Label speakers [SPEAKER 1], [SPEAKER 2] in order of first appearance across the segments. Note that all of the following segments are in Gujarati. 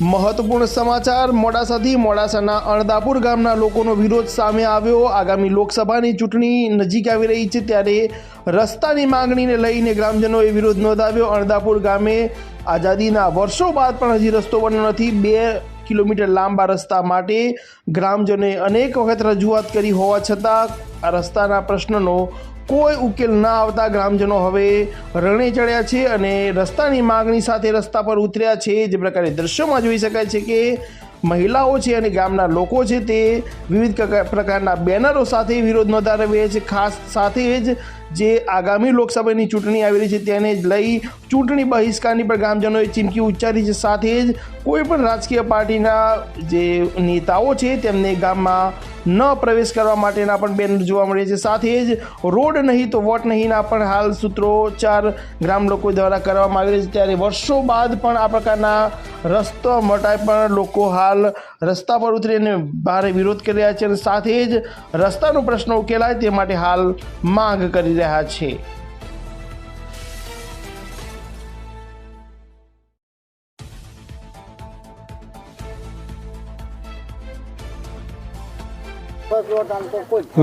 [SPEAKER 1] મહત્વપૂર્ણ સમાચાર મોડાસાથી મોડાસાના અણદાપુર ગામના લોકોનો વિરોધ સામે આવ્યો। આગામી લોકસભાની ચૂંટણી નજીક આવી રહી છે ત્યારે રસ્તાની માંગણીને લઈને ગ્રામજનોએ વિરોધ નોંધાવ્યો। અણદાપુર ગામે આઝાદીના વર્ષો બાદ પણ હજી રસ્તો બન્યો નથી। 2 કિલોમીટર લાંબા રસ્તા માટે ગ્રામજનોએ અનેક વખત રજૂઆત કરી હોવા છતાં આ રસ્તાના પ્રશ્નનો કોઈ ઉકેલ ન આવતા ગ્રામજનો હવે રણે ચડ્યા છે અને રસ્તાની માંગણી સાથે રસ્તા પર ઉતર્યા છે। જે પ્રકારે દ્રશ્યોમાં જોઈ શકાય છે કે મહિલાઓ છે અને ગામના લોકો છે તે વિવિધ પ્રકારના બેનરો સાથે વિરોધ નોંધાવી રહ્યા છે। ખાસ સાથે જ જે આગામી લોકસભાની ચૂંટણી આવી રહી છે તેને જ લઈ ચૂંટણી બહિષ્કારની પર ગ્રામજનોએ ચીમકી ઉચ્ચારી છે। સાથે જ કોઈ પણ રાજકીય પાર્ટીના જે નેતાઓ છે તેમને ગામમાં ન પ્રવેશ કરવા માટેના પણ બેનર જોવા મળે છે। સાથે જ રોડ નહીં તો વોટ નહીંના પણ હાલ સૂત્રોચ્ચાર ગ્રામ લોકો દ્વારા કરવામાં આવી રહ્યા છે। ત્યારે વર્ષો બાદ પણ આ પ્રકારના રસ્તો મટાય પણ લોકો હાલ રસ્તા પર ઉતરીને ભારે વિરોધ કરી રહ્યા છે અને સાથે જ રસ્તાનો પ્રશ્ન ઉકેલાય તે માટે હાલ માંગ કરી રહ્યા છે।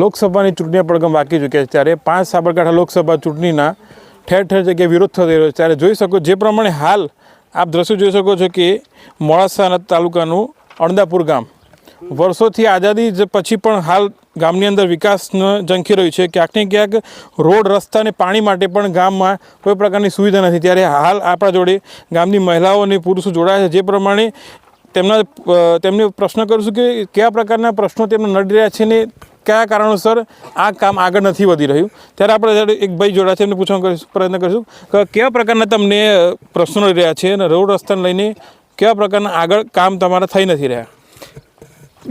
[SPEAKER 2] લોકસભાની ચૂંટણી પડઘમ વાગી ચૂક્યા છે ત્યારે 5 સાબરકાંઠા લોકસભા ચૂંટણીના ઠેર ઠેર જગ્યાએ વિરોધ થઈ રહ્યો છે। ત્યારે જોઈ શકો જે પ્રમાણે હાલ આપ દ્રશ્યો જોઈ શકો છો કે મોડાસા તાલુકાનું અણદાપુર ગામ વર્ષોથી આઝાદી પછી પણ હાલ ગામની અંદર વિકાસ ઝંખી રહ્યું છે। ક્યાંક ને ક્યાંક રોડ રસ્તા અને પાણી માટે પણ ગામમાં કોઈ પ્રકારની સુવિધા નથી। ત્યારે હાલ આપણા જોડે ગામની મહિલાઓ અને પુરુષો જોડાયા છે। જે પ્રમાણે તેમને પ્રશ્ન કરીશું કે કયા પ્રકારના પ્રશ્નો તેમને નડી રહ્યા છે ને કયા કારણોસર આ કામ આગળ નથી વધી રહ્યું। ત્યારે આપણે એક ભાઈ જોડા છે એમને પૂછવાનો પ્રયત્ન કરીશું કે કયા પ્રકારના તમને પ્રશ્નો નડી રહ્યા છે અને રોડ રસ્તાને લઈને કયા પ્રકારના આગળ કામ તમારા થઈ નથી રહ્યા।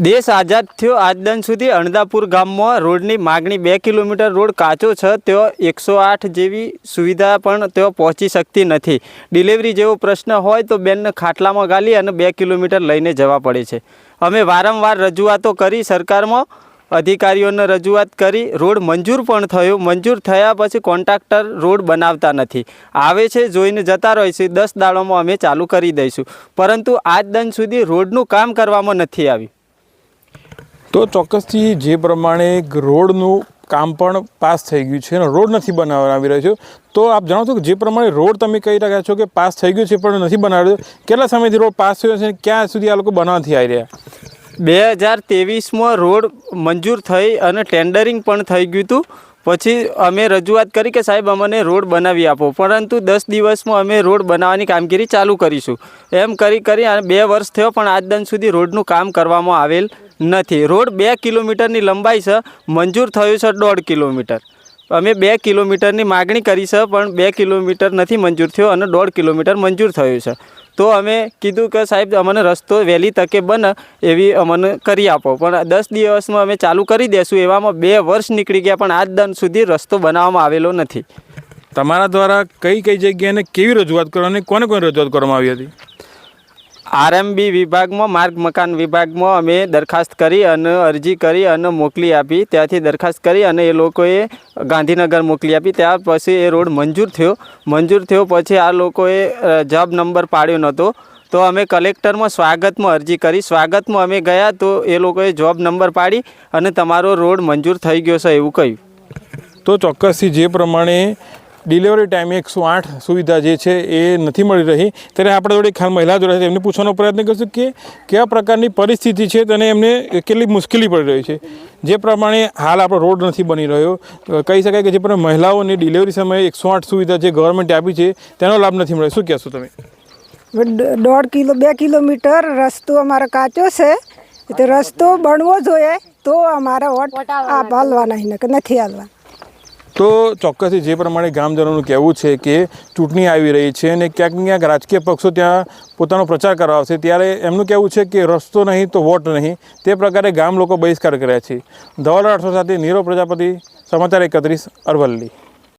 [SPEAKER 3] દેશ આઝાદ થયો આજ દિન સુધી અણદાપુર ગામમાં રોડની માગણી 2 કિલોમીટર રોડ કાચો છે। તેઓ 108 જેવી સુવિધા પણ તેઓ પહોંચી શકતી નથી। ડિલિવરી જેવો પ્રશ્ન હોય તો બેનને ખાટલામાં ગાલી અને 2 કિલોમીટર લઈને જવા પડે છે। અમે વારંવાર રજૂઆતો કરી સરકારમાં અધિકારીઓને રજૂઆત કરી। રોડ મંજૂર પણ થયો। મંજૂર થયા પછી કોન્ટ્રાક્ટર રોડ બનાવતા નથી, આવે છે જોઈને જતા રહે છે। 10 દાડામાં અમે ચાલુ કરી દઈશું, પરંતુ આજ દિન સુધી રોડનું કામ કરવામાં નથી આવ્યું।
[SPEAKER 2] તો ચોક્કસથી જે પ્રમાણે રોડનું કામ પણ પાસ થઈ ગયું છે અને રોડ નથી બનાવવામાં આવી રહ્યો છે, તો આપ જાણો છો કે જે પ્રમાણે રોડ તમે કહી રહ્યા છો કે પાસ થઈ ગયું છે પણ નથી બનાવ્યો, કેટલા સમયથી રોડ પાસ થયો છે ક્યાં સુધી આ લોકો બનાવવાથી આવી રહ્યા?
[SPEAKER 3] 2023માં રોડ મંજૂર થઈ અને ટેન્ડરિંગ પણ થઈ ગયું હતું। પછી અમે રજૂઆત કરી કે સાહેબ અમને રોડ બનાવી આપો, પરંતુ 10 દિવસમાં અમે રોડ બનાવવાની કામગીરી ચાલુ કરીશું એમ કરી અને 2 વર્ષ થયો પણ આજ દિન સુધી રોડનું કામ કરવામાં આવેલ નથી। રોડ 2 કિલોમીટરની લંબાઈ છે, મંજૂર થયું છે 1.5 કિલોમીટર। અમે 2 કિલોમીટરની માગણી કરી છે પણ 2 કિલોમીટર નથી મંજૂર થયો અને 1.5 કિલોમીટર મંજૂર થયું છે। તો અમે કીધું કે સાહેબ અમને રસ્તો વહેલી તકે બને એવી અમને કરી આપો, પણ 10 દિવસમાં અમે ચાલુ કરી દઈશું એવામાં 2 વર્ષ નીકળી ગયા પણ આજ દિન સુધી રસ્તો બનાવવામાં આવેલો નથી।
[SPEAKER 2] તમારા દ્વારા કઈ જગ્યાએ કેવી રજૂઆત કરવાની, કોને રજૂઆત કરવામાં આવી હતી?
[SPEAKER 3] RMB વિભાગમાં, માર્ગ મકાન વિભાગમાં અમે દરખાસ્ત કરી અને અરજી કરી અને મોકલી આપી। ત્યાંથી દરખાસ્ત કરી અને એ લોકોએ ગાંધીનગર મોકલી આપી। ત્યાર પછી એ રોડ મંજૂર થયો પછી આ લોકોએ જવાબ નંબર પાડ્યો નહોતો, તો અમે કલેક્ટરમાં સ્વાગતમાં અરજી કરી। સ્વાગતમાં અમે ગયા તો એ લોકોએ જવાબ નંબર પાડી અને તમારો રોડ મંજૂર થઈ ગયો છે એવું કહ્યું।
[SPEAKER 2] તો ચોક્કસથી જે પ્રમાણે ડિલિવરી ટાઈમે 108 સુવિધા જે છે એ નથી મળી રહી, ત્યારે આપણે જોડે ખાસ મહિલા જોડે છે એમને પૂછવાનો પ્રયત્ન કરીશું કે કયા પ્રકારની પરિસ્થિતિ છે અને એમને કેટલી મુશ્કેલી પડી રહી છે। જે પ્રમાણે હાલ આપણો રોડ નથી બની રહ્યો, કહી શકાય કે જે પ્રમાણે મહિલાઓને ડિલિવરી સમયે 108 સુવિધા જે ગવર્મેન્ટે આપી છે તેનો લાભ નથી મળ્યો, શું કહેશો તમે?
[SPEAKER 4] 2 કિલોમીટર રસ્તો અમારો કાચો છે, તો રસ્તો બનવો જોઈએ તો અમારા વોટ હાલવાના નથી હાલવા।
[SPEAKER 2] તો ચોક્કસથી જે પ્રમાણે ગામજનોનું કહેવું છે કે ચૂંટણી આવી રહી છે અને ક્યાંક ને ક્યાંક રાજકીય પક્ષો ત્યાં પોતાનો પ્રચાર કરવા આવશે, ત્યારે એમનું કહેવું છે કે રસ્તો નહીં તો વોટ નહીં, તે પ્રકારે ગામ લોકો બહિષ્કાર કર્યા છે। ધવલ રાઠોડ સાથે નીરવ પ્રજાપતિ, સમાચાર 31 અરવલ્લી।